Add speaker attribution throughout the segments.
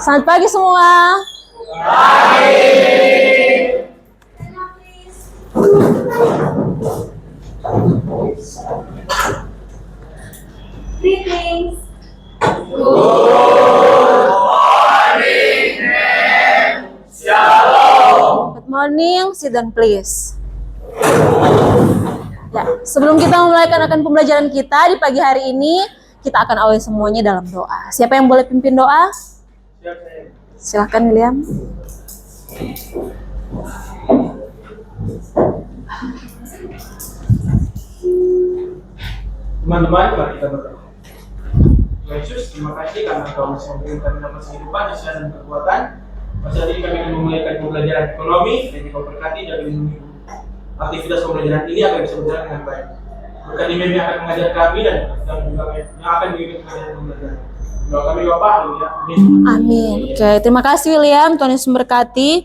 Speaker 1: Selamat pagi semua.
Speaker 2: Greetings.
Speaker 1: Good morning, sit down please. Ya, sebelum kita memulaikan pembelajaran kita di pagi hari ini, kita akan awali semuanya dalam doa. Siapa yang boleh pimpin doa? Silahkan William.
Speaker 3: Teman-teman, mari kita berdoa. Tuhan Yesus, terima kasih karena Engkau masih memberikan kami dapat kehidupan, kasih dan kekuatan. Pada saat ini kami akan memulaikan pembelajaran ekonomi dan Engkau berkati dan melindungi aktivitas pembelajaran ini agar bisa berjalan dengan baik. Berkati memi yang akan mengajar kami dan juga yang akan mengikuti pengajaran pembelajaran. Doa kami Bapak, haleluya. Amin.
Speaker 1: Amin. Oke, terima kasih William. Tuhan Yesus memberkati.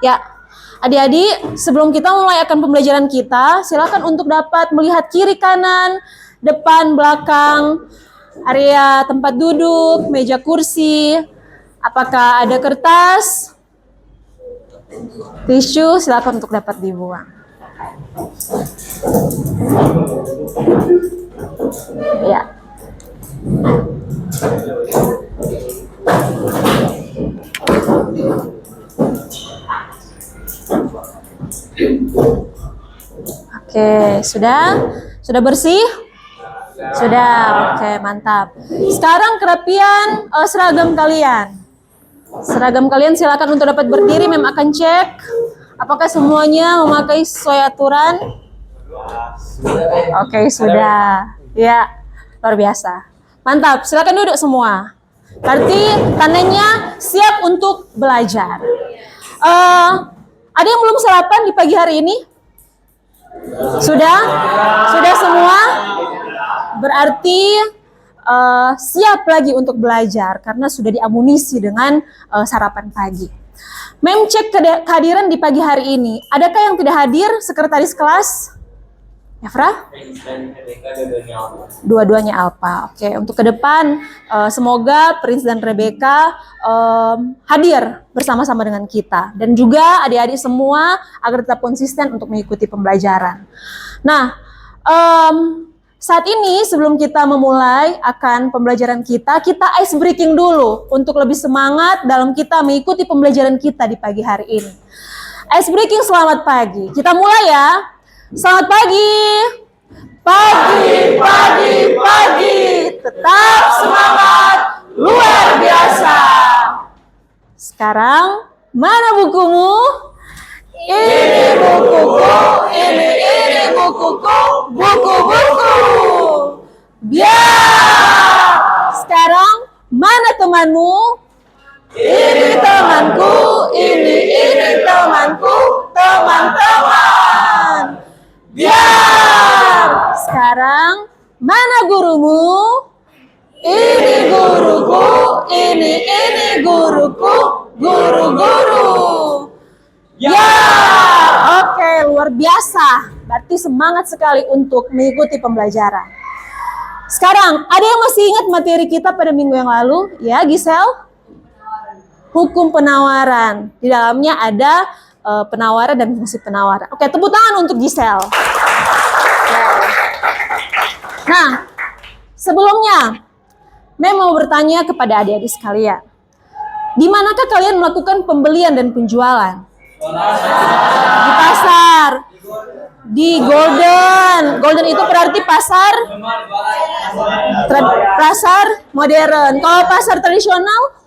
Speaker 1: Ya, adik-adik, sebelum kita memulai pembelajaran kita, silakan untuk dapat melihat kiri kanan, depan, belakang, area tempat duduk, meja kursi. Apakah ada kertas, tisu? Silakan untuk dapat dibuang. Ya. Oke, sudah bersih? Sudah, oke, mantap. Sekarang kerapian seragam kalian. Seragam kalian silakan untuk dapat berdiri. Mem akan cek apakah semuanya memakai sesuai aturan. Oke, sudah. Ya, luar biasa. Mantap, silakan duduk semua. Berarti tandanya siap untuk belajar. Ada yang belum sarapan di pagi hari ini? Sudah? Sudah semua? Berarti siap lagi untuk belajar karena sudah diamunisi dengan sarapan pagi. Mem cek kehadiran di pagi hari ini. Adakah yang tidak hadir? Sekretaris kelas? Efra? Dua-duanya Alpa. Oke, untuk ke depan semoga Prince dan Rebecca hadir bersama-sama dengan kita dan juga adik-adik semua agar tetap konsisten untuk mengikuti pembelajaran. Nah, saat ini sebelum kita memulai akan pembelajaran kita ice breaking dulu untuk lebih semangat dalam kita mengikuti pembelajaran kita di pagi hari ini. Ice breaking selamat pagi. Kita mulai ya. Selamat pagi. Pagi, pagi, pagi. Tetap semangat, luar biasa. Sekarang, mana bukumu? Ini bukuku, ini bukuku, buku-buku. Biar. Sekarang, mana temanmu? Ini temanku, ini temanku, teman-teman. Biar. Sekarang, mana gurumu? Ini guruku, ini guruku, guru-guru. Ya, oke, luar biasa. Berarti semangat sekali untuk mengikuti pembelajaran. Sekarang, ada yang masih ingat materi kita pada minggu yang lalu? Ya, Giselle? Hukum penawaran. Di dalamnya ada penawaran dan fungsi penawaran. Oke, tepuk tangan untuk Giselle. Nah, sebelumnya, Mem mau bertanya kepada adik-adik sekalian. Di manakah kalian melakukan pembelian dan penjualan? Di pasar. Di Golden. Golden itu berarti pasar modern. Kalau pasar tradisional?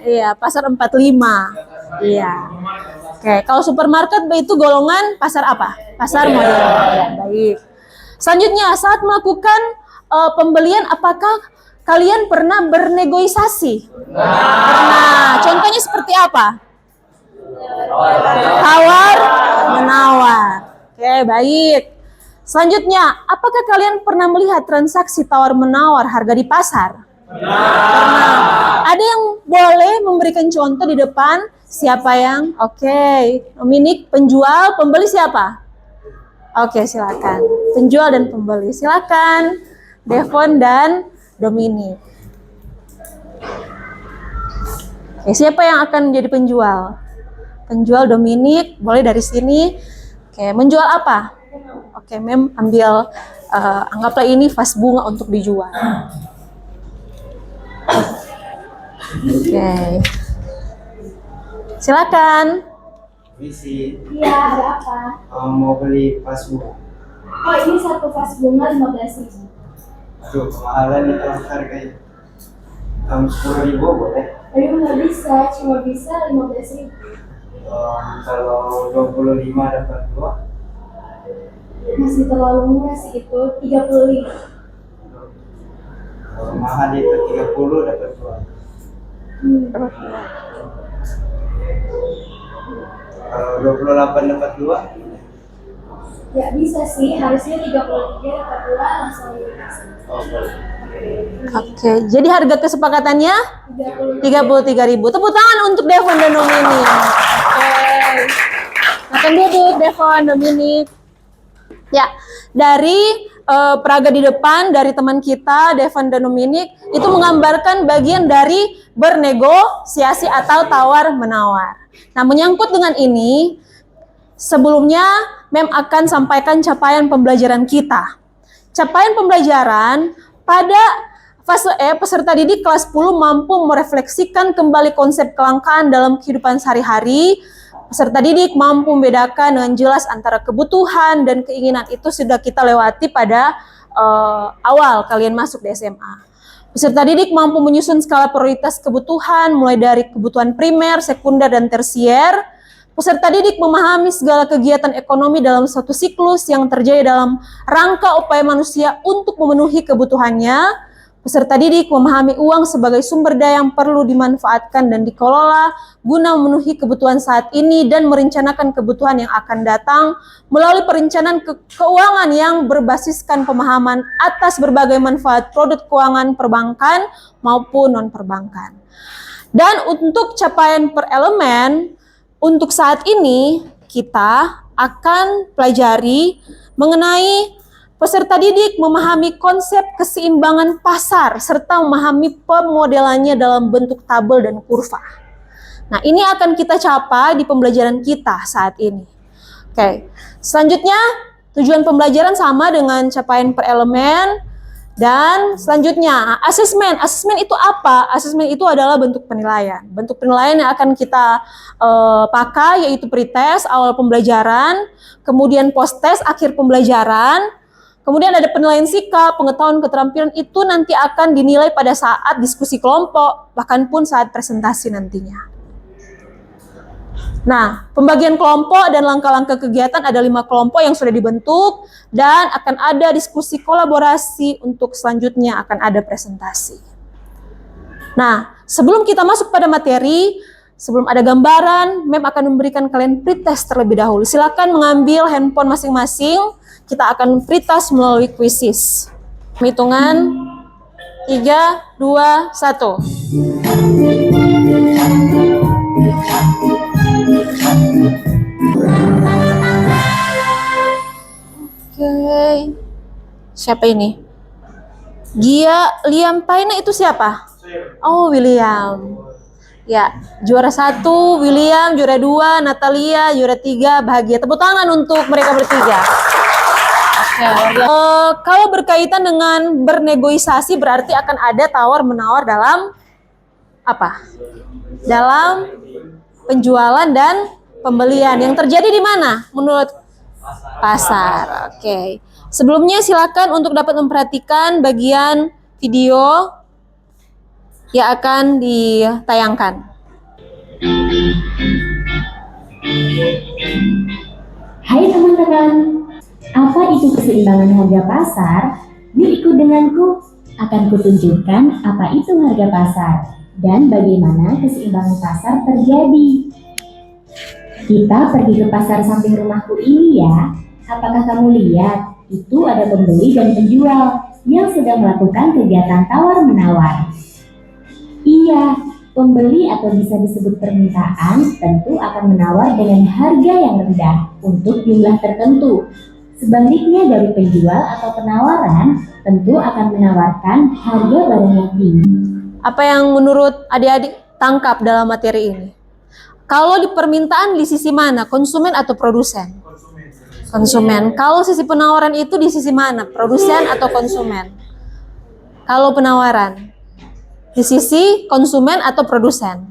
Speaker 1: Iya, pasar 45. Iya. Oke, kalau supermarket itu golongan pasar apa? Pasar modern. Ya, baik. Selanjutnya, saat melakukan pembelian, apakah kalian pernah bernegosiasi? Pernah. Contohnya seperti apa? Tawar menawar. Oke, baik. Selanjutnya, apakah kalian pernah melihat transaksi tawar menawar harga di pasar? Pernah. Ada yang boleh memberikan contoh di depan? Siapa yang? Oke. Dominik, penjual, pembeli siapa? Oke, silakan. Penjual dan pembeli. Silakan. Devon dan Dominik. Oke, siapa yang akan menjadi penjual? Penjual Dominic, boleh dari sini. Oke, menjual apa? Oke, Mem ambil, anggaplah ini vas bunga untuk dijual. Oke, silakan.
Speaker 2: Visi,
Speaker 4: Iya, ada apa?
Speaker 2: mau beli vas bunga.
Speaker 4: Oh, ini satu vas bunga 15.000.
Speaker 2: Aduh, kemahalan itu harganya. 10.000 boleh.
Speaker 4: Tapi nggak bisa, cuma bisa 15.000.
Speaker 2: Kalau 25 dapat 2.
Speaker 4: Masih terlalu murah sih itu, 35.
Speaker 2: Kalau mahal itu 30 dapat 2. Kalau 28 dapat 2.
Speaker 4: Ya bisa sih, harusnya 33 dapat 2 langsung 15.
Speaker 2: Oh, boleh.
Speaker 1: Oke, jadi harga kesepakatannya
Speaker 4: 33.
Speaker 1: 33.000. Tepuk tangan untuk Devon dan Dominic. Oke. Makan duduk Devon, Dominic. Ya, dari peraga di depan dari teman kita Devon dan Dominic itu menggambarkan bagian dari bernegosiasi atau tawar menawar. Nah, menyangkut dengan ini, sebelumnya Mem akan sampaikan capaian pembelajaran kita. Capaian pembelajaran pada fase E, peserta didik kelas 10 mampu merefleksikan kembali konsep kelangkaan dalam kehidupan sehari-hari. Peserta didik mampu membedakan dengan jelas antara kebutuhan dan keinginan. Itu sudah kita lewati pada awal kalian masuk di SMA. Peserta didik mampu menyusun skala prioritas kebutuhan mulai dari kebutuhan primer, sekunder, dan tersier. Peserta didik memahami segala kegiatan ekonomi dalam suatu siklus yang terjadi dalam rangka upaya manusia untuk memenuhi kebutuhannya. Peserta didik memahami uang sebagai sumber daya yang perlu dimanfaatkan dan dikelola guna memenuhi kebutuhan saat ini dan merencanakan kebutuhan yang akan datang melalui perencanaan keuangan yang berbasiskan pemahaman atas berbagai manfaat produk keuangan perbankan maupun non-perbankan. Dan untuk capaian per elemen, untuk saat ini kita akan pelajari mengenai peserta didik memahami konsep keseimbangan pasar serta memahami pemodelannya dalam bentuk tabel dan kurva. Nah, ini akan kita capai di pembelajaran kita saat ini. Oke, selanjutnya tujuan pembelajaran sama dengan capaian per elemen. Dan selanjutnya asesmen. Asesmen itu apa? Asesmen itu adalah bentuk penilaian. Bentuk penilaian yang akan kita pakai yaitu pretest awal pembelajaran, kemudian post-test akhir pembelajaran. Kemudian ada penilaian sikap, pengetahuan, keterampilan itu nanti akan dinilai pada saat diskusi kelompok, bahkan pun saat presentasi nantinya. Nah, pembagian kelompok dan langkah-langkah kegiatan ada 5 kelompok yang sudah dibentuk dan akan ada diskusi kolaborasi untuk selanjutnya akan ada presentasi. Nah, sebelum kita masuk pada materi, sebelum ada gambaran, Mem akan memberikan kalian pretest terlebih dahulu. Silakan mengambil handphone masing-masing. Kita akan pretest melalui quizzes. Hitungan 3, 2, 1. Oke. Siapa ini? Liam Paine itu siapa? Oh, William. Ya, juara 1 William, juara 2 Natalia, juara 3 Bahagia. Tepuk tangan untuk mereka bertiga. Oke. Kalau berkaitan dengan bernegosiasi berarti akan ada tawar-menawar dalam apa? Dalam penjualan dan pembelian. Yang terjadi di mana? Menurut pasar. Oke. Sebelumnya silakan untuk dapat memperhatikan bagian video yang akan ditayangkan.
Speaker 5: Hai teman-teman, apa itu keseimbangan harga pasar? Yuk ikut denganku, akan kutunjukkan apa itu harga pasar dan bagaimana keseimbangan pasar terjadi. Kita pergi ke pasar samping rumahku ini ya. Apakah kamu lihat? Itu ada pembeli dan penjual yang sedang melakukan kegiatan tawar-menawar. Iya, pembeli atau bisa disebut permintaan tentu akan menawar dengan harga yang rendah untuk jumlah tertentu. Sebaliknya dari penjual atau penawaran tentu akan menawarkan harga barang yang tinggi.
Speaker 1: Apa yang menurut adik-adik tangkap dalam materi ini? Kalau di permintaan di sisi mana? Konsumen atau produsen? Konsumen. Kalau sisi penawaran itu di sisi mana? Produsen atau konsumen? Kalau penawaran di sisi konsumen atau produsen?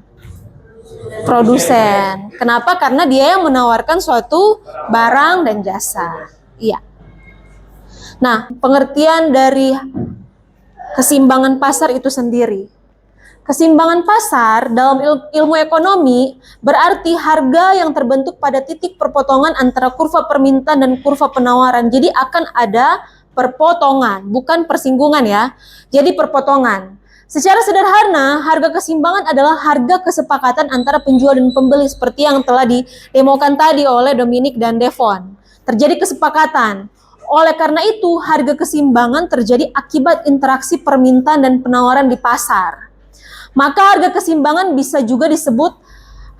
Speaker 1: Produsen. Kenapa? Karena dia yang menawarkan suatu barang dan jasa. Iya. Nah, pengertian dari keseimbangan pasar itu sendiri. Keseimbangan pasar dalam ilmu ekonomi berarti harga yang terbentuk pada titik perpotongan antara kurva permintaan dan kurva penawaran. Jadi akan ada perpotongan, bukan persinggungan ya. Jadi perpotongan. Secara sederhana, harga keseimbangan adalah harga kesepakatan antara penjual dan pembeli seperti yang telah didemokan tadi oleh Dominic dan Devon. Terjadi kesepakatan. Oleh karena itu, harga keseimbangan terjadi akibat interaksi permintaan dan penawaran di pasar. Maka harga keseimbangan bisa juga disebut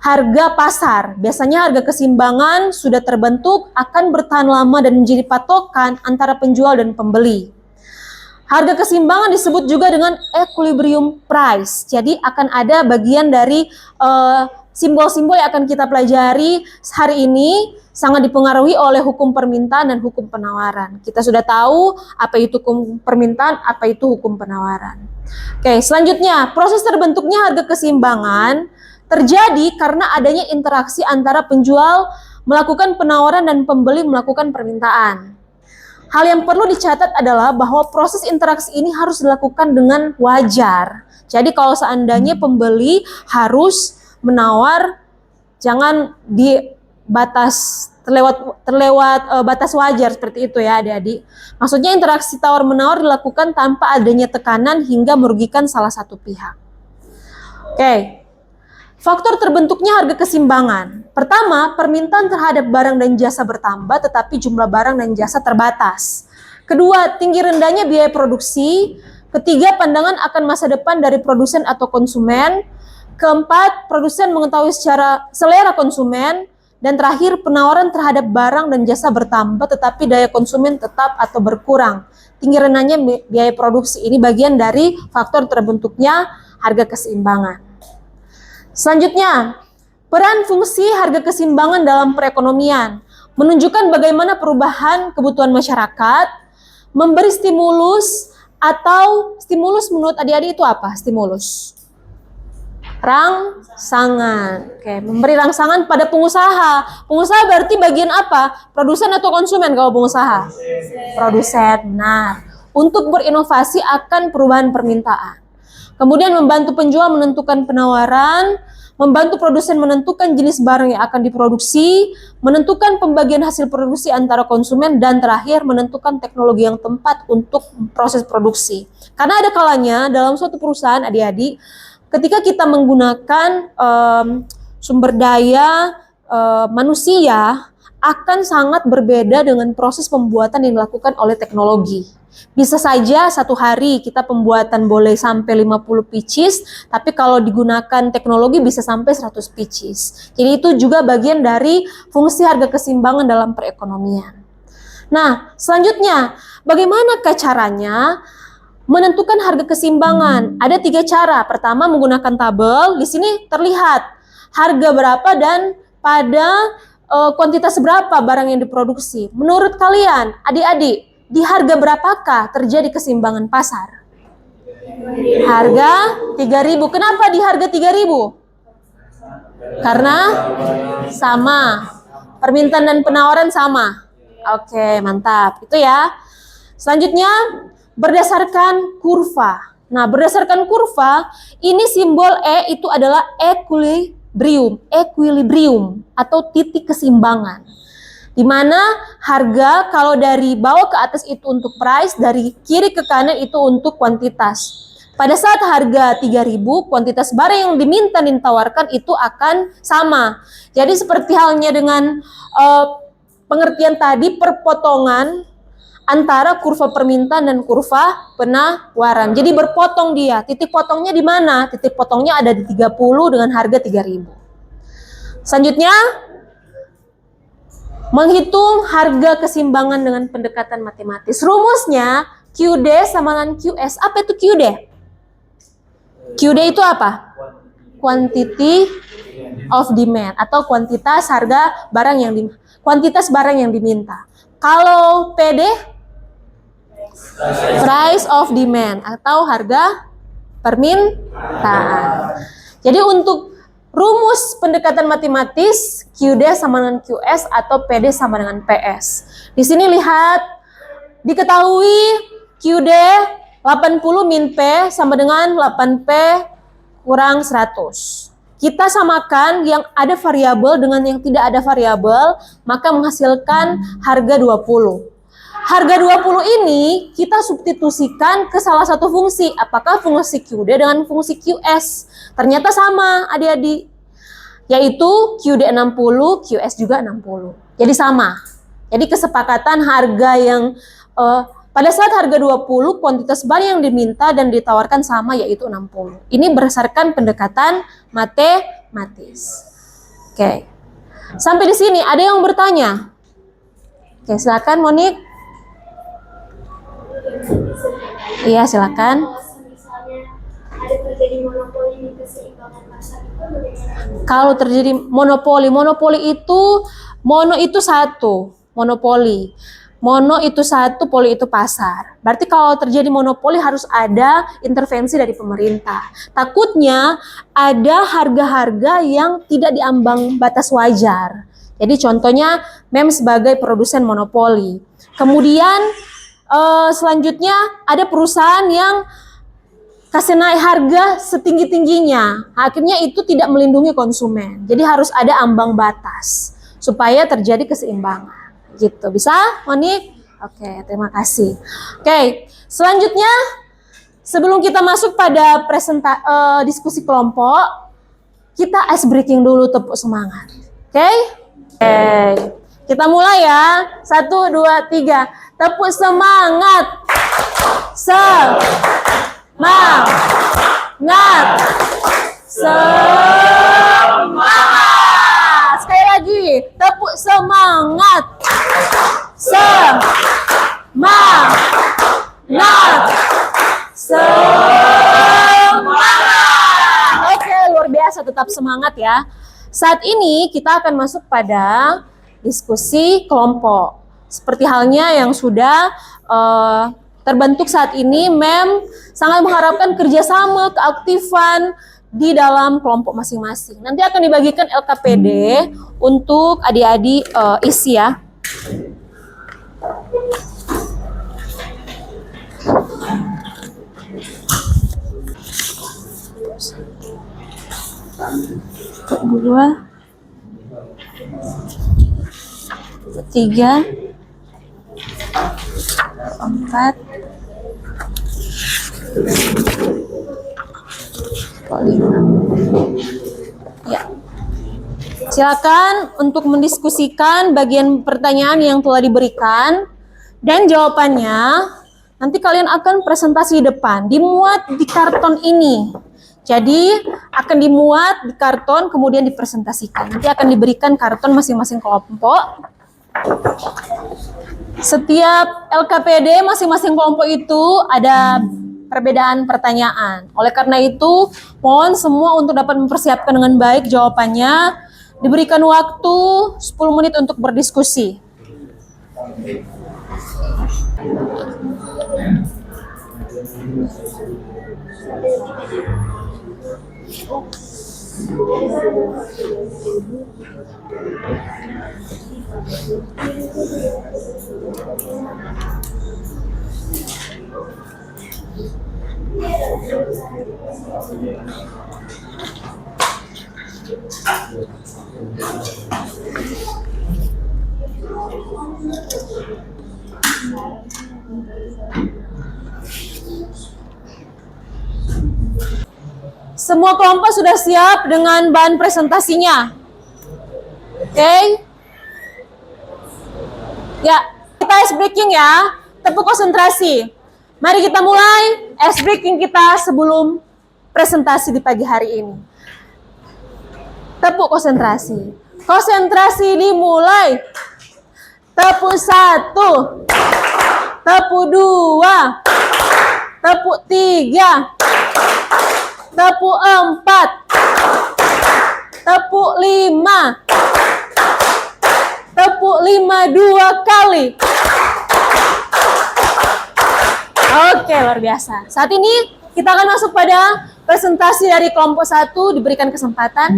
Speaker 1: harga pasar. Biasanya harga keseimbangan sudah terbentuk akan bertahan lama dan menjadi patokan antara penjual dan pembeli. Harga keseimbangan disebut juga dengan equilibrium price. Jadi akan ada bagian dari simbol-simbol yang akan kita pelajari hari ini sangat dipengaruhi oleh hukum permintaan dan hukum penawaran. Kita sudah tahu apa itu hukum permintaan, apa itu hukum penawaran. Oke, selanjutnya proses terbentuknya harga keseimbangan terjadi karena adanya interaksi antara penjual melakukan penawaran dan pembeli melakukan permintaan. Hal yang perlu dicatat adalah bahwa proses interaksi ini harus dilakukan dengan wajar. Jadi kalau seandainya pembeli harus menawar, jangan di batas terlewat batas wajar seperti itu ya adik-adik. Maksudnya interaksi tawar-menawar dilakukan tanpa adanya tekanan hingga merugikan salah satu pihak. Oke. Faktor terbentuknya harga keseimbangan. Pertama, permintaan terhadap barang dan jasa bertambah tetapi jumlah barang dan jasa terbatas. Kedua, tinggi rendahnya biaya produksi. Ketiga, pandangan akan masa depan dari produsen atau konsumen. Keempat, produsen mengetahui secara selera konsumen. Dan terakhir, penawaran terhadap barang dan jasa bertambah tetapi daya konsumen tetap atau berkurang. Tinggi rendahnya biaya produksi ini bagian dari faktor terbentuknya harga keseimbangan. Selanjutnya, peran fungsi harga keseimbangan dalam perekonomian menunjukkan bagaimana perubahan kebutuhan masyarakat, memberi stimulus atau stimulus menurut adik-adik itu apa? Stimulus. Rangsangan. Oke, memberi rangsangan pada pengusaha. Pengusaha berarti bagian apa? Produsen atau konsumen kalau pengusaha? Produsen. Benar. Untuk berinovasi akan perubahan permintaan. Kemudian membantu penjual menentukan penawaran, membantu produsen menentukan jenis barang yang akan diproduksi, menentukan pembagian hasil produksi antara konsumen, dan terakhir menentukan teknologi yang tepat untuk proses produksi. Karena ada kalanya dalam suatu perusahaan adik-adik, ketika kita menggunakan sumber daya manusia akan sangat berbeda dengan proses pembuatan yang dilakukan oleh teknologi. Bisa saja satu hari kita pembuatan boleh sampai 50 pieces, tapi kalau digunakan teknologi bisa sampai 100 pieces. Jadi itu juga bagian dari fungsi harga keseimbangan dalam perekonomian. Nah, selanjutnya, bagaimana caranya menentukan harga keseimbangan? Ada 3 cara. Pertama, menggunakan tabel. Di sini terlihat harga berapa dan pada kuantitas berapa barang yang diproduksi. Menurut kalian, adik-adik, di harga berapakah terjadi keseimbangan pasar? Harga 3.000. Kenapa di harga 3.000? Karena sama. Permintaan dan penawaran sama. Oke, mantap. Itu ya. Selanjutnya, berdasarkan kurva. Nah, berdasarkan kurva, ini simbol E itu adalah equilibrium atau titik keseimbangan. Di mana harga kalau dari bawah ke atas itu untuk price, dari kiri ke kanan itu untuk kuantitas. Pada saat harga 3.000, kuantitas barang yang diminta dan ditawarkan itu akan sama. Jadi seperti halnya dengan pengertian tadi, perpotongan antara kurva permintaan dan kurva penawaran. Jadi berpotong dia. Titik potongnya di mana? Titik potongnya ada di 30 dengan harga 3.000. Selanjutnya, menghitung harga keseimbangan dengan pendekatan matematis. Rumusnya QD sama dengan QS. Apa itu QD? QD itu apa? quantity of demand atau kuantitas barang yang diminta. Kalau PD price of demand atau harga permintaan. Jadi untuk rumus pendekatan matematis QD sama dengan QS atau PD sama dengan PS. Di sini lihat diketahui QD 80 min P sama dengan 8P kurang 100. Kita samakan yang ada variabel dengan yang tidak ada variabel, maka menghasilkan harga 20. Harga 20 ini kita substitusikan ke salah satu fungsi. Apakah fungsi QD dengan fungsi QS? Ternyata sama adik-adik. Yaitu QD 60, QS juga 60. Jadi sama. Jadi kesepakatan harga yang pada saat harga 20, kuantitas barang yang diminta dan ditawarkan sama yaitu 60. Ini berdasarkan pendekatan matematis. Oke. Sampai di sini ada yang bertanya? Oke, silakan Monik. Iya, silakan.
Speaker 4: Misalnya ada terjadi monopoli di keseimbangan pasar itu bagaimana?
Speaker 1: Kalau terjadi monopoli itu mono itu satu, monopoli. Mono itu satu, poli itu pasar. Berarti kalau terjadi monopoli harus ada intervensi dari pemerintah. Takutnya ada harga-harga yang tidak diambang batas wajar. Jadi contohnya MEM sebagai produsen monopoli. Kemudian selanjutnya ada perusahaan yang kasih naik harga setinggi-tingginya. Akhirnya itu tidak melindungi konsumen. Jadi harus ada ambang batas supaya terjadi keseimbangan. Gitu, bisa Monik? Oke, terima kasih. Oke, selanjutnya sebelum kita masuk pada diskusi kelompok, kita ice breaking dulu, tepuk semangat. Oke? Kita mulai ya. 1, 2, 3. Tepuk semangat. Semangat. Semangat. Sekali lagi, tepuk semangat. Semangat. Semangat. Oke, luar biasa, tetap semangat ya. Saat ini kita akan masuk pada diskusi kelompok. Seperti halnya yang sudah terbentuk saat ini, MEM sangat mengharapkan kerjasama, keaktifan di dalam kelompok masing-masing. Nanti akan dibagikan LKPD untuk adik-adik isi ya. Kedua, ketiga, keempat, kelima. Ya. Silakan untuk mendiskusikan bagian pertanyaan yang telah diberikan dan jawabannya nanti kalian akan presentasi di depan, dimuat di karton ini. Jadi akan dimuat di karton kemudian dipresentasikan. Nanti akan diberikan karton masing-masing kelompok. Setiap LKPD masing-masing kelompok itu ada perbedaan pertanyaan. Oleh karena itu, mohon semua untuk dapat mempersiapkan dengan baik jawabannya. Diberikan waktu 10 menit untuk berdiskusi. Semua kelompok sudah siap dengan bahan presentasinya? Oke? Ya, kita ice breaking ya. Tepuk konsentrasi. Mari kita mulai ice breaking kita sebelum presentasi di pagi hari ini. Tepuk konsentrasi. Konsentrasi dimulai. Tepuk 1. Tepuk 2. Tepuk 3. Tepuk 4. 52 kali. Oke, luar biasa. Saat ini kita akan masuk pada presentasi dari kelompok 1, diberikan kesempatan.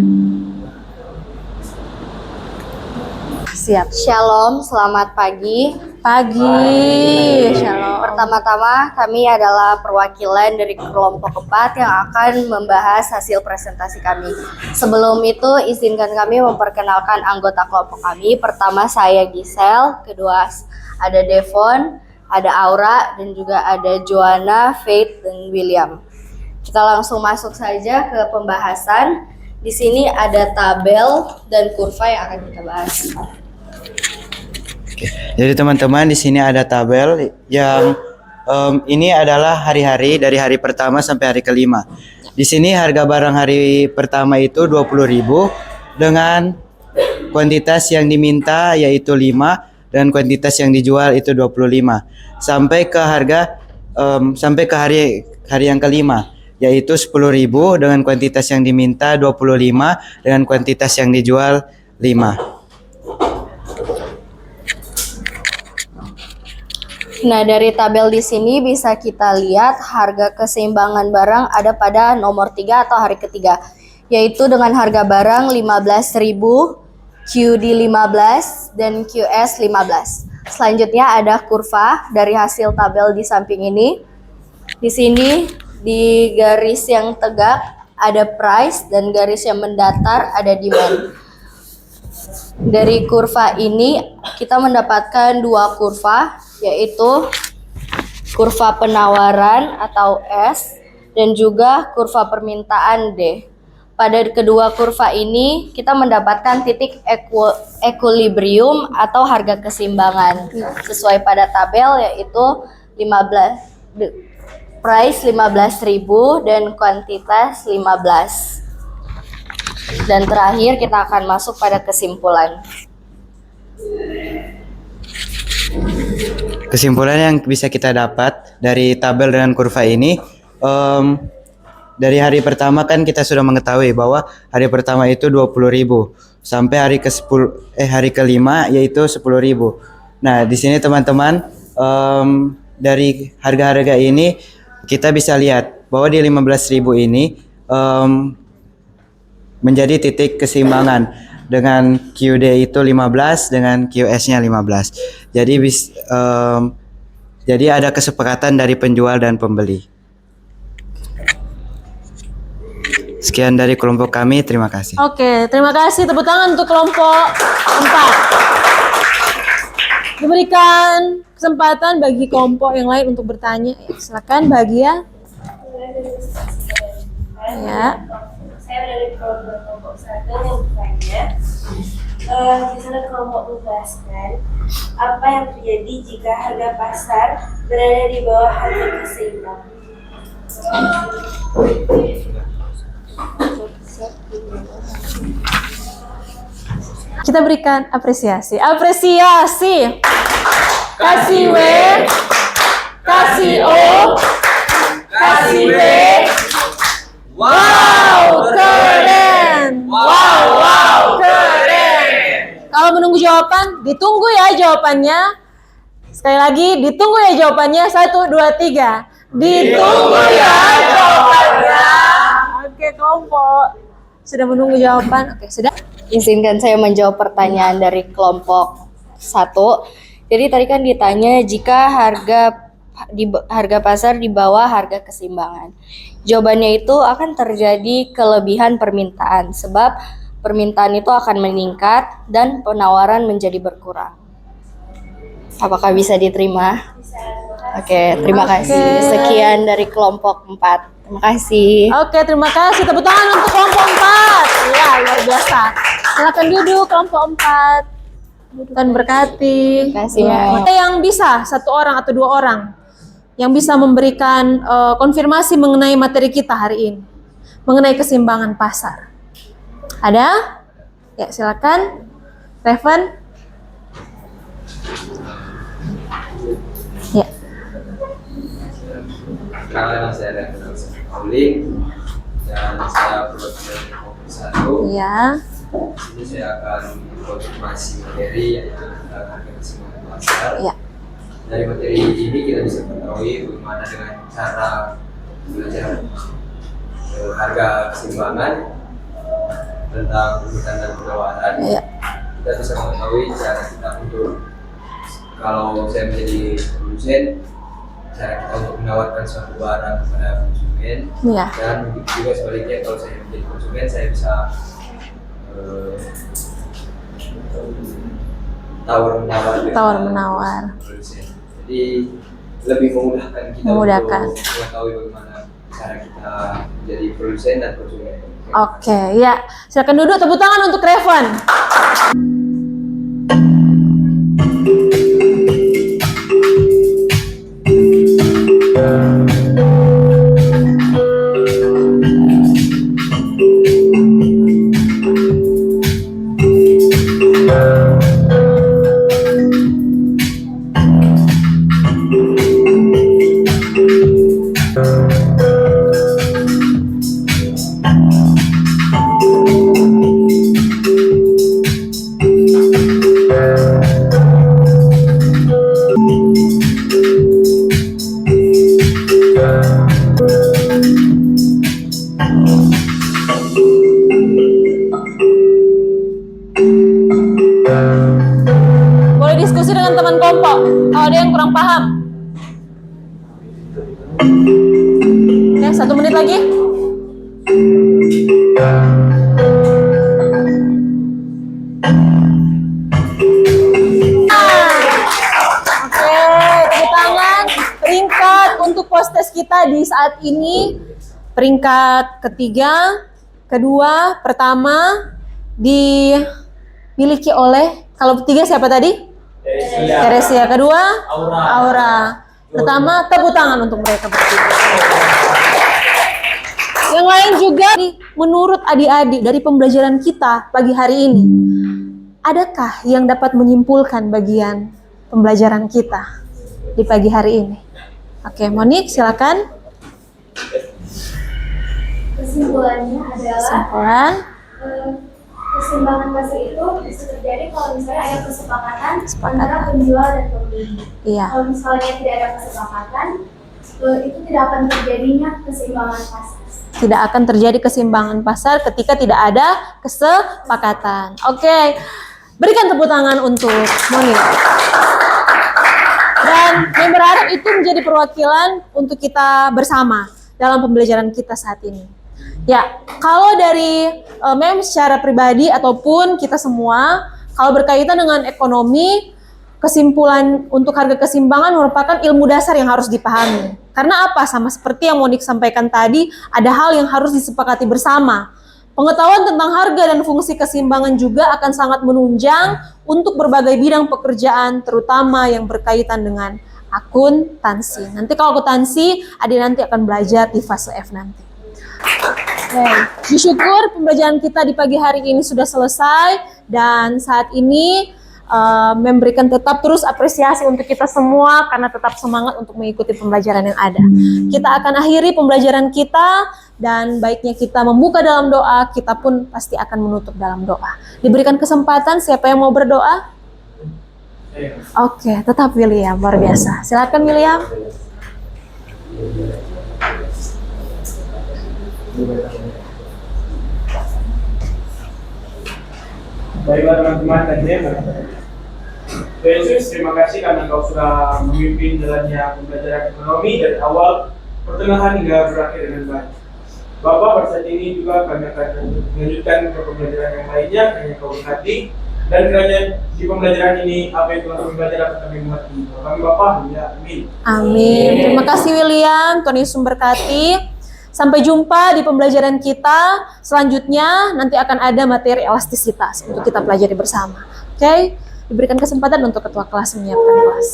Speaker 1: Siap.
Speaker 6: Shalom, selamat pagi.
Speaker 1: Shalom.
Speaker 6: Pertama-tama kami adalah perwakilan dari kelompok 4 yang akan membahas hasil presentasi kami. Sebelum itu izinkan kami memperkenalkan anggota kelompok kami. Pertama saya Giselle, kedua ada Devon, ada Aura, dan juga ada Joanna, Faith, dan William. Kita langsung masuk saja ke pembahasan. Di sini ada tabel dan kurva yang akan kita bahas.
Speaker 2: Jadi teman-teman di sini ada tabel yang ini adalah hari-hari dari hari pertama sampai hari kelima. Di sini harga barang hari pertama itu 20.000 dengan kuantitas yang diminta yaitu 5 dan kuantitas yang dijual itu 25. Sampai ke harga sampai ke hari yang kelima yaitu 10.000 dengan kuantitas yang diminta 25 dengan kuantitas yang dijual 5.
Speaker 6: Nah, dari tabel di sini bisa kita lihat harga keseimbangan barang ada pada nomor 3 atau hari ketiga, yaitu dengan harga barang 15.000, QD 15, dan QS 15. Selanjutnya ada kurva dari hasil tabel di samping ini. Di sini di garis yang tegak ada price dan garis yang mendatar ada demand. Dari kurva ini kita mendapatkan dua kurva, yaitu kurva penawaran atau S dan juga kurva permintaan D. Pada kedua kurva ini kita mendapatkan titik equilibrium atau harga keseimbangan sesuai pada tabel, yaitu price 15.000 dan kuantitas 15. Dan terakhir kita akan masuk pada kesimpulan.
Speaker 2: Kesimpulan yang bisa kita dapat dari tabel dengan kurva ini, dari hari pertama kan kita sudah mengetahui bahwa hari pertama itu 20.000 sampai hari kelima yaitu 10.000. Nah, di sini teman-teman dari harga-harga ini kita bisa lihat bahwa di 15.000 ini menjadi titik keseimbangan dengan QD itu 15 dengan QS-nya 15. Jadi ada kesepakatan dari penjual dan pembeli. Sekian dari kelompok kami, terima kasih.
Speaker 1: Oke, terima kasih. Tepuk tangan untuk kelompok 4. Diberikan kesempatan bagi kelompok yang lain untuk bertanya. Silakan Bahagia. Ya.
Speaker 4: Saya berada di kelompok 1 yang bertanya. Di sana kelompok menjelaskan apa yang terjadi jika harga pasar berada di bawah harga keseimbangan.
Speaker 1: Kita berikan apresiasi. Apresiasi. Kasih W, kasih O, kasih B. Wow, keren. Wow, keren. Kalau menunggu jawaban, ditunggu ya jawabannya. Sekali lagi, ditunggu ya jawabannya. 1, 2, 3. Ditunggu ya jawabannya. Oke, kelompok sudah menunggu jawaban. Oke, sudah.
Speaker 6: Izinkan saya menjawab pertanyaan dari kelompok 1. Jadi tadi kan ditanya jika harga pasar di bawah harga keseimbangan. Jawabannya itu akan terjadi kelebihan permintaan sebab permintaan itu akan meningkat dan penawaran menjadi berkurang. Apakah bisa diterima? Oke, terima kasih. Sekian dari kelompok 4. Terima kasih.
Speaker 1: Oke, terima kasih. Tepuk tangan untuk kelompok 4. Ya, luar biasa. Silakan duduk kelompok 4. Tuhan berkati.
Speaker 6: Terima kasih,
Speaker 1: Ya.
Speaker 6: Mbak.
Speaker 1: Ada yang bisa 1 orang atau 2 orang yang bisa memberikan konfirmasi mengenai materi kita hari ini, mengenai keseimbangan pasar. Ada? Ya, silakan. Revan. Ya.
Speaker 7: Karena saya Revan Pauling dan saya perwakilan kelompok 1.
Speaker 1: Ya.
Speaker 7: Ini saya akan konfirmasi materi yaitu tentang harga keseimbangan pasar.
Speaker 1: Iya.
Speaker 7: Dari materi ini kita bisa mengetahui bagaimana dengan cara belajar harga keseimbangan tentang permintaan dan penawaran.
Speaker 1: Iya.
Speaker 7: Kita bisa mengetahui cara kita untuk, kalau saya menjadi produsen, cara kita untuk menawarkan suatu barang kepada konsumen.
Speaker 1: Iya.
Speaker 7: Dan juga sebaliknya, kalau saya menjadi konsumen, saya bisa
Speaker 1: Tawar-menawar.
Speaker 7: Jadi lebih memudahkan kita
Speaker 1: Memudahkan.
Speaker 7: untuk mengetahui bagaimana cara kita menjadi produsen dan konsumen.
Speaker 1: Oke, ya. Silakan duduk, tepuk tangan untuk Revan. Boleh diskusi dengan teman kelompok kalau ada yang kurang paham. Oke, 1 menit lagi. Oke, tepuk tangan. Peringkat untuk postes kita di saat ini, peringkat ketiga, kedua, pertama dimiliki oleh, kalau ketiga siapa tadi? Teresia. Kedua, Aura. Pertama, tepuk tangan untuk mereka bertiga. Yang lain juga, menurut adik-adik dari pembelajaran kita pagi hari ini, adakah yang dapat menyimpulkan bagian pembelajaran kita di pagi hari ini? Oke, Monik, silakan.
Speaker 8: Kesimpulannya adalah
Speaker 1: Kesimpulan.
Speaker 8: keseimbangan pasar itu bisa terjadi kalau misalnya ada kesepakatan
Speaker 1: Kesepakatan.
Speaker 8: antara penjual dan pembeli.
Speaker 1: Iya.
Speaker 8: Kalau misalnya tidak ada kesepakatan, itu tidak akan terjadinya keseimbangan pasar.
Speaker 1: Tidak akan terjadi keseimbangan pasar ketika tidak ada kesepakatan. Oke, berikan tepuk tangan untuk Monik. Dan yang berharap itu menjadi perwakilan untuk kita bersama dalam pembelajaran kita saat ini. Ya, kalau dari Mem secara pribadi ataupun kita semua, kalau berkaitan dengan ekonomi, kesimpulan untuk harga keseimbangan merupakan ilmu dasar yang harus dipahami. Karena apa? Sama seperti yang Monik sampaikan tadi, ada hal yang harus disepakati bersama. Pengetahuan tentang harga dan fungsi keseimbangan juga akan sangat menunjang untuk berbagai bidang pekerjaan, terutama yang berkaitan dengan akuntansi. Nanti kalau akuntansi, adik nanti akan belajar di fase F nanti. Oke, bersyukur pembelajaran kita di pagi hari ini sudah selesai dan saat ini memberikan tetap terus apresiasi untuk kita semua karena tetap semangat untuk mengikuti pembelajaran yang ada. Kita akan akhiri pembelajaran kita dan baiknya kita membuka dalam doa, kita pun pasti akan menutup dalam doa. Diberikan kesempatan, siapa yang mau berdoa? Oke, tetap William, luar biasa. Silakan William.
Speaker 3: Baiklah teman-teman dan Tuhan Yesus, terima kasih karena Engkau sudah memimpin jalannya pembelajaran ekonomi dari awal, pertengahan hingga berakhir dengan baik. Bapak, pada saat ini juga kami akan melanjutkan ke pembelajaran yang lainnya, hanya Kau berkati. Dan kiranya di pembelajaran ini, apa yang telah kami belajar dapat kami mengerti. Kami Bapak, ya, amin.
Speaker 1: Amin. Terima kasih William, Tuhan Yesus memberkati. Sampai jumpa di pembelajaran kita selanjutnya. Nanti akan ada materi elastisitas untuk kita pelajari bersama. Oke, diberikan kesempatan untuk ketua kelas menyiapkan kelas.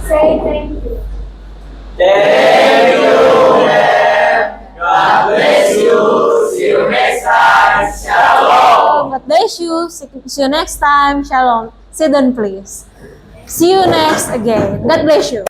Speaker 8: Say thank you.
Speaker 3: Thank you, God bless you. See you next time. Shalom.
Speaker 1: God bless you. See you next time. Shalom. Sit down please. See you next again. God bless you.